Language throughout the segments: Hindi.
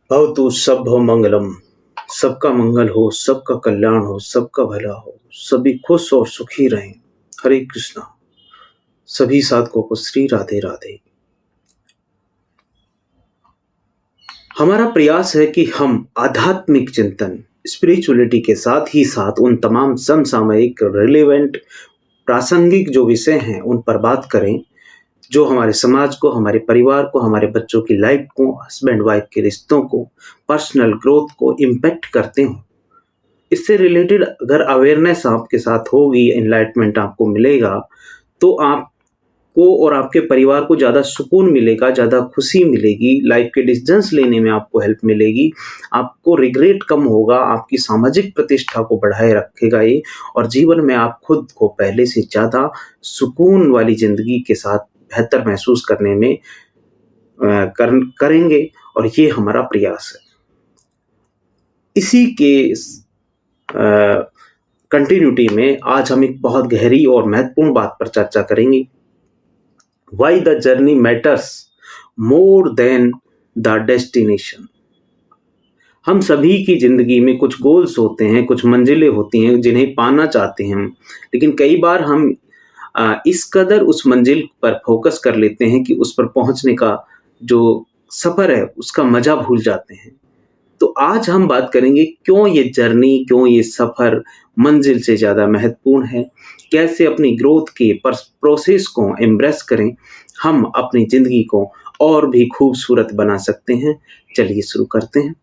भवतु सभ्य मंगलम। सबका मंगल हो, सबका कल्याण हो, सबका भला हो, सभी खुश और सुखी रहें। हरे कृष्णा। सभी साधकों को श्री राधे राधे। हमारा प्रयास है कि हम आध्यात्मिक चिंतन, स्पिरिचुअलिटी के साथ ही साथ उन तमाम समसामयिक रिलेवेंट प्रासंगिक जो विषय हैं उन पर बात करें, जो हमारे समाज को, हमारे परिवार को, हमारे बच्चों की लाइफ को, हस्बैंड वाइफ के रिश्तों को, पर्सनल ग्रोथ को इम्पैक्ट करते हों। इससे रिलेटेड अगर अवेयरनेस आपके साथ होगी, एनलाइटमेंट आपको मिलेगा, तो आपको और आपके परिवार को ज़्यादा सुकून मिलेगा, ज़्यादा खुशी मिलेगी, लाइफ के डिसीजंस लेने में आपको हेल्प मिलेगी, आपको रिग्रेट कम होगा, आपकी सामाजिक प्रतिष्ठा को बढ़ाए रखेगा ये, और जीवन में आप खुद को पहले से ज़्यादा सुकून वाली ज़िंदगी के साथ बेहतर महसूस करने में करेंगे, और ये हमारा प्रयास है। इसी के कंटिन्यूटी में आज हम एक बहुत गहरी और महत्वपूर्ण बात पर चर्चा करेंगे। Why the journey matters more than the destination. हम सभी की जिंदगी में कुछ गोल्स होते हैं, कुछ मंजिलें होती हैं जिन्हें पाना चाहते हैं हम, लेकिन कई बार हम इस कदर उस मंजिल पर फोकस कर लेते हैं कि उस पर पहुंचने का जो सफर है उसका मजा भूल जाते हैं। तो आज हम बात करेंगे क्यों ये जर्नी, क्यों ये सफ़र मंजिल से ज़्यादा महत्वपूर्ण है, कैसे अपनी ग्रोथ के प्रोसेस को एम्ब्रेस करें, हम अपनी ज़िंदगी को और भी खूबसूरत बना सकते हैं। चलिए शुरू करते हैं।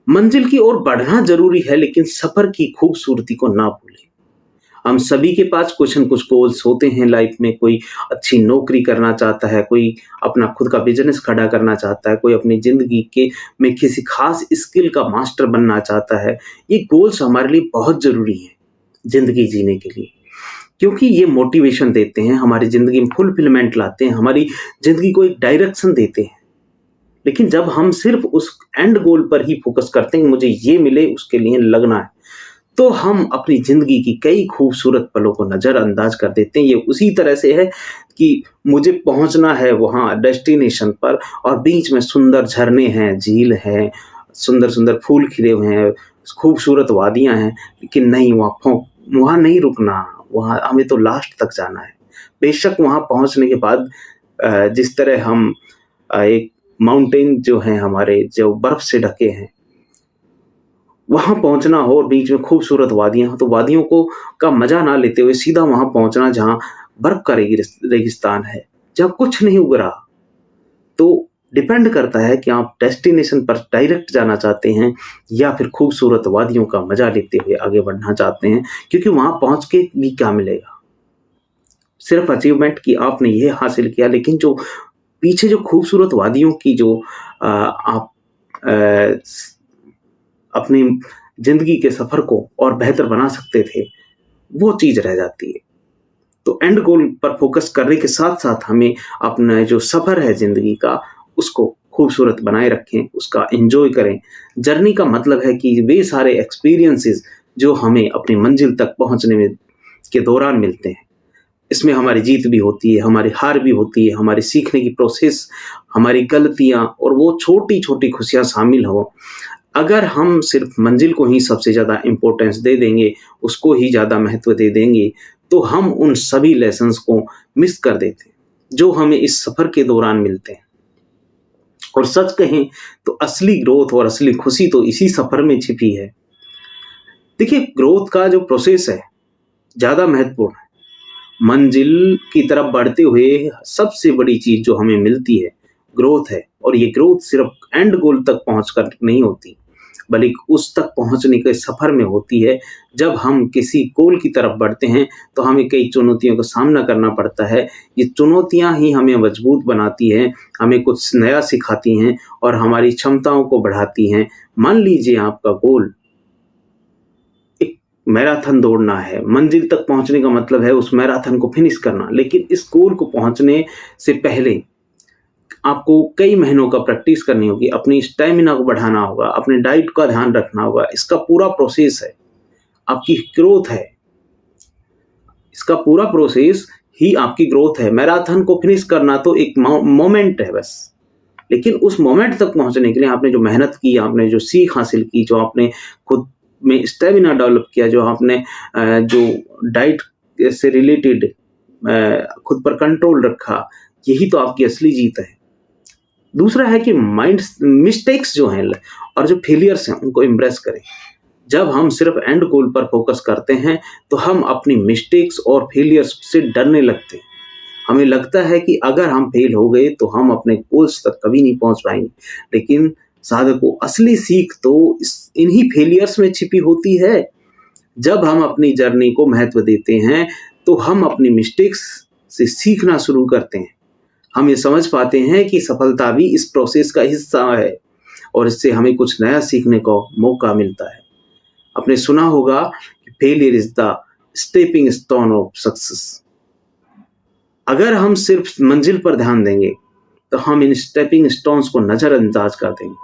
मंजिल की ओर बढ़ना ज़रूरी है, लेकिन सफ़र की खूबसूरती को ना भूलें। हम सभी के पास कुछ न कुछ गोल्स होते हैं लाइफ में। कोई अच्छी नौकरी करना चाहता है, कोई अपना खुद का बिजनेस खड़ा करना चाहता है, कोई अपनी ज़िंदगी के में किसी खास स्किल का मास्टर बनना चाहता है। ये गोल्स हमारे लिए बहुत ज़रूरी हैं ज़िंदगी जीने के लिए, क्योंकि ये मोटिवेशन देते हैं, हमारी ज़िंदगी में फुलफिलमेंट लाते हैं, हमारी ज़िंदगी को एक डायरेक्शन देते हैं। लेकिन जब हम सिर्फ उस एंड गोल पर ही फोकस करते हैं, मुझे ये मिले, उसके लिए लगना है, तो हम अपनी ज़िंदगी की कई खूबसूरत पलों को नज़रअंदाज कर देते हैं। ये उसी तरह से है कि मुझे पहुँचना है वहाँ डेस्टिनेशन पर, और बीच में सुंदर झरने हैं, झील है, सुंदर-सुंदर फूल खिले हुए हैं, खूबसूरत वादियाँ हैं, लेकिन नहीं, वहाँ नहीं रुकना, वहाँ हमें तो लास्ट तक जाना है। बेशक वहाँ पहुँचने के बाद जिस तरह हम एक माउंटेन जो हैं हमारे, जो बर्फ़ से ढके हैं, वहाँ पहुँचना हो और बीच में खूबसूरत वादियाँ हों, तो वादियों को का मज़ा ना लेते हुए सीधा वहाँ पहुँचना जहाँ बर्फ़ का रेगिस्तान है, जहाँ कुछ नहीं उग रहा। तो डिपेंड करता है कि आप डेस्टिनेशन पर डायरेक्ट जाना चाहते हैं या फिर खूबसूरत वादियों का मज़ा लेते हुए आगे बढ़ना चाहते हैं, क्योंकि वहाँ पहुँच के भी क्या मिलेगा? सिर्फ़ अचीवमेंट कि आपने ये हासिल किया, लेकिन जो पीछे जो खूबसूरत वादियों की जो आप अ, स अपनी ज़िंदगी के सफ़र को और बेहतर बना सकते थे, वो चीज़ रह जाती है। तो एंड गोल पर फ़ोकस करने के साथ-साथ हमें अपना जो सफ़र है ज़िंदगी का, उसको खूबसूरत बनाए रखें, उसका एन्जॉय करें। जर्नी का मतलब है कि वे सारे एक्सपीरियंसेस जो हमें अपनी मंज़िल तक पहुँचने में के दौरान मिलते हैं। इसमें हमारी जीत भी होती है, हमारी हार भी होती है, हमारी सीखने की प्रोसेस, हमारी गलतियाँ और वो छोटी-छोटी खुशियाँ शामिल हों। अगर हम सिर्फ़ मंज़िल को ही सबसे ज़्यादा इम्पोर्टेंस दे देंगे, उसको ही ज़्यादा महत्व दे देंगे, तो हम उन सभी लेसन्स को मिस कर देते हैं, जो हमें इस सफ़र के दौरान मिलते हैं। और सच कहें तो असली ग्रोथ और असली खुशी तो इसी सफ़र में छिपी है। देखिए, ग्रोथ का जो प्रोसेस है, ज़्यादा महत्वपूर्ण है। मंजिल की तरफ बढ़ते हुए सबसे बड़ी चीज़ जो हमें मिलती है, ग्रोथ है, और ये ग्रोथ सिर्फ़ एंड गोल तक पहुँचकर नहीं होती, बल्कि उस तक पहुँचने के सफ़र में होती है। जब हम किसी गोल की तरफ बढ़ते हैं, तो हमें कई चुनौतियों का सामना करना पड़ता है। ये चुनौतियाँ ही हमें मजबूत बनाती हैं, हमें कुछ नया सिखाती हैं और हमारी क्षमताओं को बढ़ाती हैं। मान लीजिए आपका गोल एक मैराथन दौड़ना है, मंजिल तक पहुँचने का मतलब है उस मैराथन को फिनिश करना, लेकिन इस गोल को पहुँचने से पहले आपको कई महीनों का प्रैक्टिस करनी होगी, अपनी स्टैमिना को बढ़ाना होगा, अपने डाइट का ध्यान रखना होगा। इसका पूरा प्रोसेस है, आपकी ग्रोथ है। इसका पूरा प्रोसेस ही आपकी ग्रोथ है। मैराथन को फिनिश करना तो एक मोमेंट है बस। लेकिन उस मोमेंट तक पहुँचने के लिए आपने जो मेहनत की, आपने जो सीख हासिल की, जो आपने खुद में स्टैमिना डेवलप किया, जो आपने जो डाइट से रिलेटेड खुद पर कंट्रोल रखा, यही तो आपकी असली जीत है। दूसरा है कि माइंड मिस्टेक्स जो हैं और जो फेलियर्स हैं उनको एम्ब्रेस करें। जब हम सिर्फ एंड गोल पर फोकस करते हैं तो हम अपनी मिस्टेक्स और फेलियर्स से डरने लगते हैं। हमें लगता है कि अगर हम फेल हो गए तो हम अपने गोल्स तक कभी नहीं पहुंच पाएंगे, लेकिन साधकों असली सीख तो इन्हीं फेलियर्स में छिपी होती है। जब हम अपनी जर्नी को महत्व देते हैं तो हम अपनी मिस्टेक्स से सीखना शुरू करते हैं। हम ये समझ पाते हैं कि सफलता भी इस प्रोसेस का हिस्सा है और इससे हमें कुछ नया सीखने का मौका मिलता है। आपने सुना होगा कि failure is the stepping stone of success. अगर हम सिर्फ मंजिल पर ध्यान देंगे तो हम इन स्टेपिंग स्टोन्स को नजरअंदाज कर देंगे,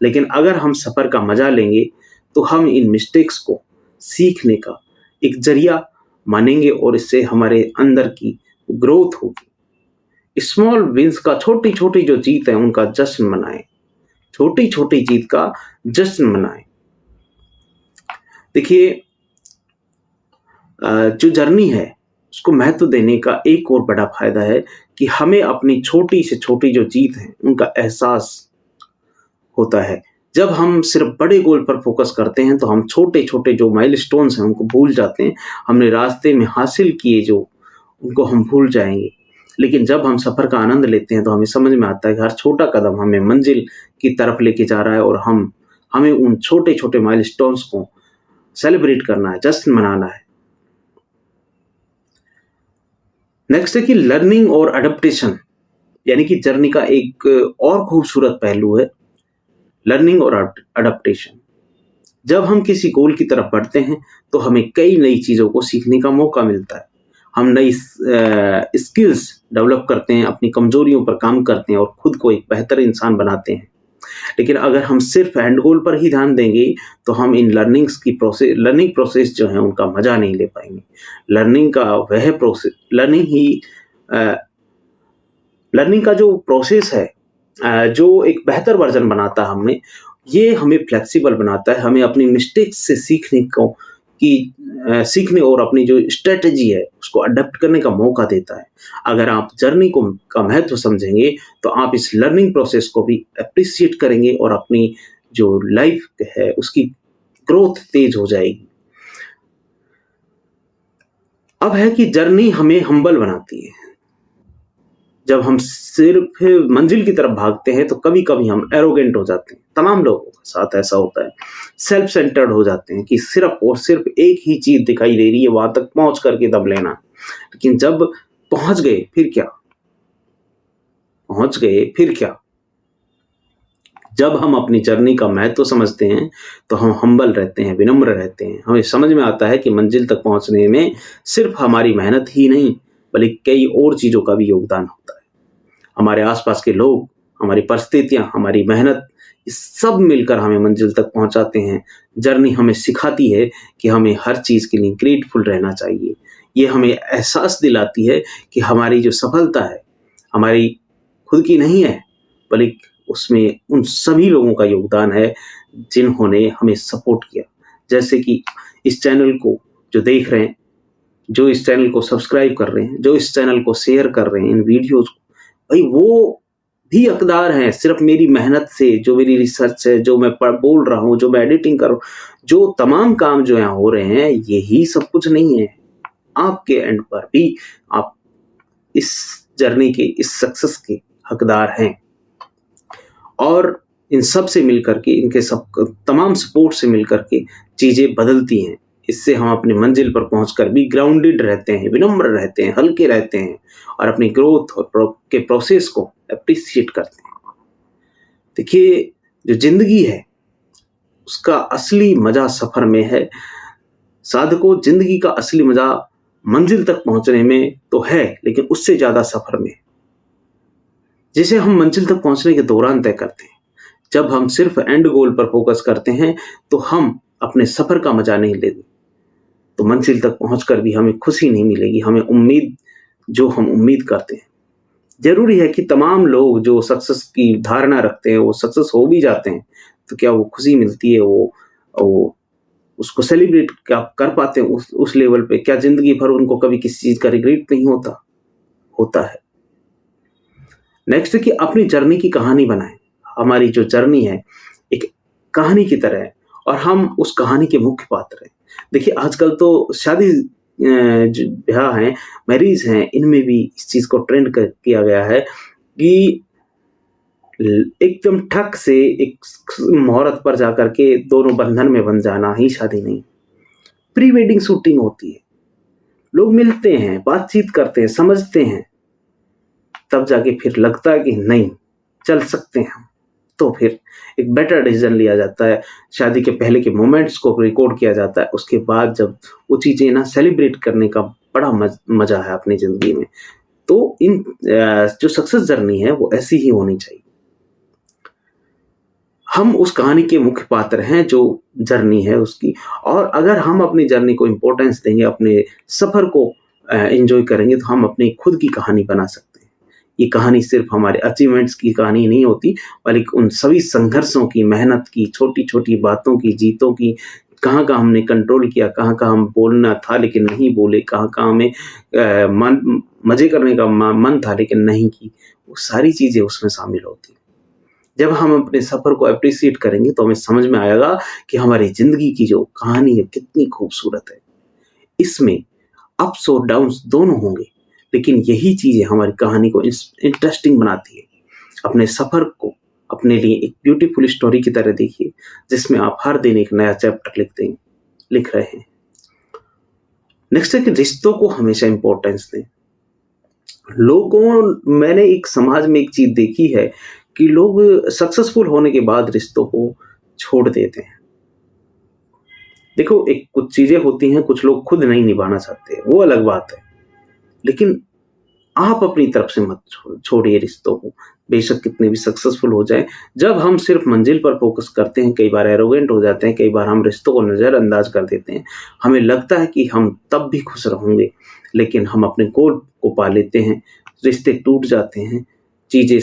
लेकिन अगर हम सफर का मजा लेंगे तो हम इन मिस्टेक्स को सीखने का एक जरिया मानेंगे और इससे हमारे अंदर की ग्रोथ होगी। स्मॉल विंस का, छोटी छोटी जो जीत है उनका जश्न मनाएं, छोटी छोटी जीत का जश्न मनाएं। देखिए, जो जर्नी है उसको महत्व देने का एक और बड़ा फायदा है कि हमें अपनी छोटी से छोटी जो जीत है उनका एहसास होता है। जब हम सिर्फ बड़े गोल पर फोकस करते हैं तो हम छोटे छोटे जो माइलस्टोन्स हैं उनको भूल जाते हैं। हमने रास्ते में हासिल किए जो, उनको हम भूल जाएंगे। लेकिन जब हम सफर का आनंद लेते हैं तो हमें समझ में आता है कि हर छोटा कदम हमें मंजिल की तरफ लेके जा रहा है और हमें उन छोटे छोटे माइलस्टोन्स को सेलिब्रेट करना है, जश्न मनाना है। नेक्स्ट है कि लर्निंग और अडेप्टेशन, यानी कि जर्नी का एक और खूबसूरत पहलू है लर्निंग और अडेप्टेशन। जब हम किसी गोल की तरफ बढ़ते हैं तो हमें कई नई चीज़ों को सीखने का मौका मिलता है। हम नई स्किल्स डेवलप करते हैं, अपनी कमजोरियों पर काम करते हैं और खुद को एक बेहतर इंसान बनाते हैं। लेकिन अगर हम सिर्फ एंड गोल पर ही ध्यान देंगे तो हम इन लर्निंग प्रोसेस जो है उनका मजा नहीं ले पाएंगे। लर्निंग का जो प्रोसेस है, जो एक बेहतर वर्जन बनाता है हमें, ये हमें फ्लेक्सिबल बनाता है, हमें अपनी मिस्टेक्स से सीखने और अपनी जो स्ट्रेटजी है उसको अडेप्ट करने का मौका देता है। अगर आप जर्नी का महत्व समझेंगे तो आप इस लर्निंग प्रोसेस को भी अप्रिशिएट करेंगे और अपनी जो लाइफ है उसकी ग्रोथ तेज हो जाएगी। अब है कि जर्नी हमें हम्बल बनाती है। जब हम सिर्फ मंजिल की तरफ भागते हैं तो कभी कभी हम एरोगेंट हो जाते हैं। तमाम लोगों के साथ ऐसा होता है। सेल्फ सेंटर्ड हो जाते हैं कि सिर्फ और सिर्फ एक ही चीज दिखाई दे रही है, वहां तक पहुंच करके दम लेना। लेकिन जब पहुंच गए फिर क्या? पहुंच गए फिर क्या? जब हम अपनी जर्नी का महत्व समझते हैं तो हम हम्बल रहते हैं, विनम्र रहते हैं। हमें समझ में आता है कि मंजिल तक पहुंचने में सिर्फ हमारी मेहनत ही नहीं बल्कि कई और चीजों का भी योगदान होता है। हमारे आसपास के लोग, हमारी परिस्थितियां, हमारी मेहनत, ये सब मिलकर हमें मंजिल तक पहुंचाते हैं। जर्नी हमें सिखाती है कि हमें हर चीज के लिए ग्रेटफुल रहना चाहिए। ये हमें एहसास दिलाती है कि हमारी जो सफलता है हमारी खुद की नहीं है बल्कि उसमें उन सभी लोगों का योगदान है जिन्होंने हमें सपोर्ट किया। जैसे कि इस चैनल को जो देख रहे हैं, जो इस चैनल को सब्सक्राइब कर रहे हैं, जो इस चैनल को शेयर कर रहे हैं, इन वीडियोस को, भाई वो भी हकदार हैं सिर्फ मेरी मेहनत से। जो मेरी रिसर्च है, जो मैं बोल रहा हूँ, जो मैं एडिटिंग कर रहा हूँ, जो तमाम काम जो यहाँ हो रहे हैं, यही सब कुछ नहीं है। आपके एंड पर भी आप इस जर्नी के, इस सक्सेस के हकदार हैं। और इन सब से मिलकर के, इनके सब तमाम सपोर्ट से मिलकर के चीजें बदलती हैं। इससे हम अपनी मंजिल पर पहुंचकर भी ग्राउंडेड रहते हैं, विनम्र रहते हैं, हल्के रहते हैं और अपनी ग्रोथ के प्रोसेस को अप्रिशिएट करते हैं। देखिए, जो जिंदगी है उसका असली मजा सफर में है। साधकों, जिंदगी का असली मजा मंजिल तक पहुंचने में तो है, लेकिन उससे ज्यादा सफर में, जिसे हम मंजिल तक पहुंचने के दौरान तय करते हैं। जब हम सिर्फ एंड गोल पर फोकस करते हैं तो हम अपने सफर का मजा नहीं लेते, तो मंजिल तक पहुंचकर भी हमें खुशी नहीं मिलेगी, हमें उम्मीद, जो हम उम्मीद करते हैं ज़रूरी है कि तमाम लोग जो सक्सेस की धारणा रखते हैं, वो सक्सेस हो भी जाते हैं, तो क्या वो खुशी मिलती है, वो उसको सेलिब्रेट क्या कर पाते हैं उस लेवल पे? क्या ज़िंदगी भर उनको कभी किसी चीज़ का रिग्रेट नहीं होता? होता है। नेक्स्ट है कि अपनी जर्नी की कहानी बनाएँ। हमारी जो जर्नी है, एक कहानी की तरह है और हम उस कहानी के मुख्य पात्र हैं। देखिए आजकल तो शादी जो ब्याह हैं, मैरिज हैं, इनमें भी इस चीज़ को ट्रेंड किया गया है कि एकदम ठक से एक मुहूर्त पर जाकर के दोनों बंधन में बंध जाना ही शादी नहीं। प्री वेडिंग शूटिंग होती है। लोग मिलते हैं, बातचीत करते हैं, समझते हैं, तब जाके फिर लगता है कि नहीं, चल सकते हैं हम। तो फिर एक बेटर डिसीज़न लिया जाता है, शादी के पहले के मोमेंट्स को रिकॉर्ड किया जाता है, उसके बाद जब वो चीज़ें ना सेलिब्रेट करने का बड़ा मज़ा है अपनी ज़िंदगी में। तो जो सक्सेस जर्नी है वो ऐसी ही होनी चाहिए। हम उस कहानी के मुख्य पात्र हैं जो जर्नी है उसकी, और अगर हम अपनी जर्नी को इम्पोर्टेंस देंगे, अपने सफ़र को एन्जॉय करेंगे, तो हम अपनी खुद की कहानी बना सकते हैं। ये कहानी सिर्फ़ हमारे अचीवमेंट्स की कहानी नहीं होती, बल्कि उन सभी संघर्षों की, मेहनत की, छोटी-छोटी बातों की, जीतों की, कहाँ-कहाँ हमने कंट्रोल किया, कहाँ-कहाँ हम बोलना था लेकिन नहीं बोले, कहाँ-कहाँ हमें मज़े करने का मन था लेकिन नहीं की, वो सारी चीज़ें उसमें शामिल होती हैं। जब हम अपने सफ़र को एप्रिशिएट करेंगे तो हमें समझ में आएगा कि हमारी ज़िंदगी की जो कहानी है कितनी खूबसूरत है। इसमें अप्स और डाउन्स दोनों होंगे, लेकिन यही चीज़ें हमारी कहानी को इंटरेस्टिंग बनाती है। अपने सफ़र को अपने लिए एक ब्यूटीफुल स्टोरी की तरह देखिए, जिसमें आप हर दिन एक नया चैप्टर लिख रहे हैं। नेक्स्ट है कि रिश्तों को हमेशा इम्पोर्टेंस दें। मैंने एक समाज में एक चीज़ देखी है कि लोग सक्सेसफुल होने के बाद रिश्तों को छोड़ देते हैं। देखो, एक कुछ चीज़ें होती हैं, कुछ लोग खुद नहीं निभाना चाहते, वो अलग बात है। लेकिन आप अपनी तरफ से मत छोड़िए रिश्तों को, बेशक कितने भी सक्सेसफुल हो जाएँ। जब हम सिर्फ़ मंज़िल पर फ़ोकस करते हैं, कई बार एरोगेंट हो जाते हैं, कई बार हम रिश्तों को नज़रअंदाज कर देते हैं। हमें लगता है कि हम तब भी खुश रहेंगे, लेकिन हम अपने गोल को पा लेते हैं, रिश्ते टूट जाते हैं, चीज़ें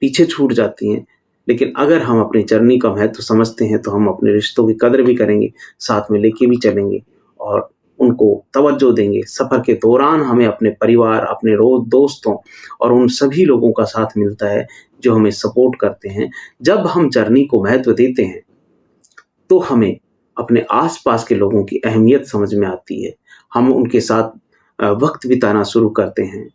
पीछे छूट जाती हैं। लेकिन अगर हम अपनी जर्नी का महत्व समझते हैं, तो हम अपने रिश्तों की कदर भी करेंगे, साथ में लेके भी चलेंगे और उनको तवज्जो देंगे। सफ़र के दौरान हमें अपने परिवार, अपने दोस्तों और उन सभी लोगों का साथ मिलता है, जो हमें सपोर्ट करते हैं। जब हम जर्नी को महत्व देते हैं, तो हमें अपने आस-पास के लोगों की अहमियत समझ में आती है। हम उनके साथ वक़्त बिताना शुरू करते हैं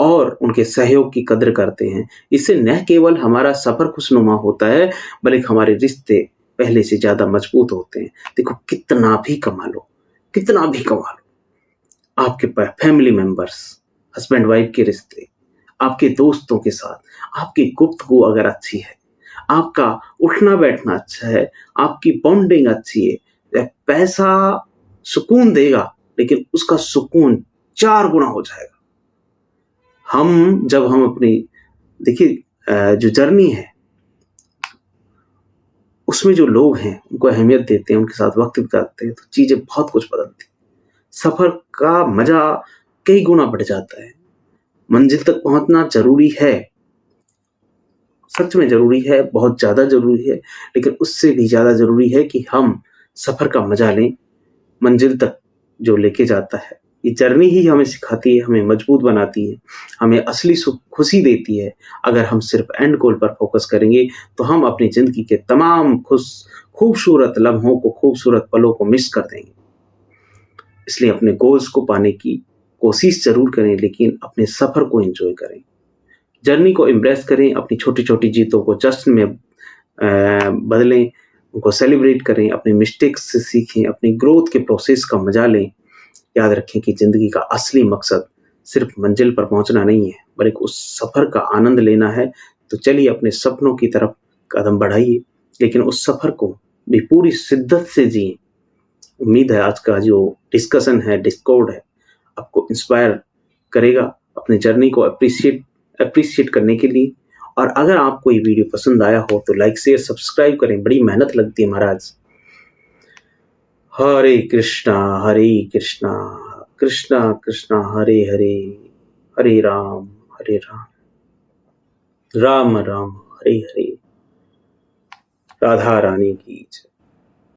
और उनके सहयोग की कदर करते हैं। इससे न केवल हमारा सफ़र खुशनुमा होता है, बल्कि हमारे रिश्ते पहले से ज़्यादा मज़बूत होते हैं। देखो, कितना भी कमा लो, आपके फैमिली मेंबर्स, हस्बैंड वाइफ के रिश्ते, आपके दोस्तों के साथ, आपकी गुफ्तगू अगर अच्छी है, आपका उठना-बैठना अच्छा है, आपकी बॉन्डिंग अच्छी है, पैसा सुकून देगा, लेकिन उसका सुकून 4 गुना हो जाएगा। जब हम अपनी देखिए जो जर्नी है, उसमें जो लोग हैं, उनको अहमियत देते हैं, उनके साथ वक़्त बिताते हैं, तो चीज़ें बहुत कुछ बदलती हैं। सफ़र का मज़ा कई गुना बढ़ जाता है। मंज़िल तक पहुँचना ज़रूरी है, सच में ज़रूरी है, बहुत ज़्यादा ज़रूरी है, लेकिन उससे भी ज़्यादा ज़रूरी है कि हम सफ़र का मज़ा लें, मंज़िल तक जो लेके जाता है। ये जर्नी ही हमें सिखाती है, हमें मजबूत बनाती है, हमें असली सुख खुशी देती है। अगर हम सिर्फ़ एंड गोल पर फ़ोकस करेंगे, तो हम अपनी ज़िंदगी के तमाम खूबसूरत लम्हों को, खूबसूरत पलों को मिस कर देंगे। इसलिए अपने गोल्स को पाने की कोशिश ज़रूर करें, लेकिन अपने सफ़र को एन्जॉय करें। जर्नी को एम्ब्रेस करें, अपनी छोटी-छोटी जीतों को जश्न में बदलें, उनको सेलिब्रेट करें, अपनी मिस्टेक्स से सीखें, अपनी ग्रोथ के प्रोसेस का मज़ा लें। याद रखें कि ज़िंदगी का असली मकसद सिर्फ़ मंज़िल पर पहुँचना नहीं है, बल्कि उस सफ़र का आनंद लेना है। तो चलिए अपने सपनों की तरफ कदम बढ़ाइए, लेकिन उस सफ़र को भी पूरी शिद्दत से जिएँ। उम्मीद है आज का जो डिस्कशन है, डिस्कॉर्ड है, आपको इंस्पायर करेगा अपनी जर्नी को एप्रिशिएट करने के लिए। और अगर आपको ये वीडियो पसंद आया हो तो लाइक, शेयर, सब्सक्राइब करें, बड़ी मेहनत लगती है महाराज। हरे कृष्णा, हरे कृष्णा, कृष्णा कृष्णा, हरे हरे, हरे राम, हरे राम। राम राम हरे हरे, राधा रानी की जय।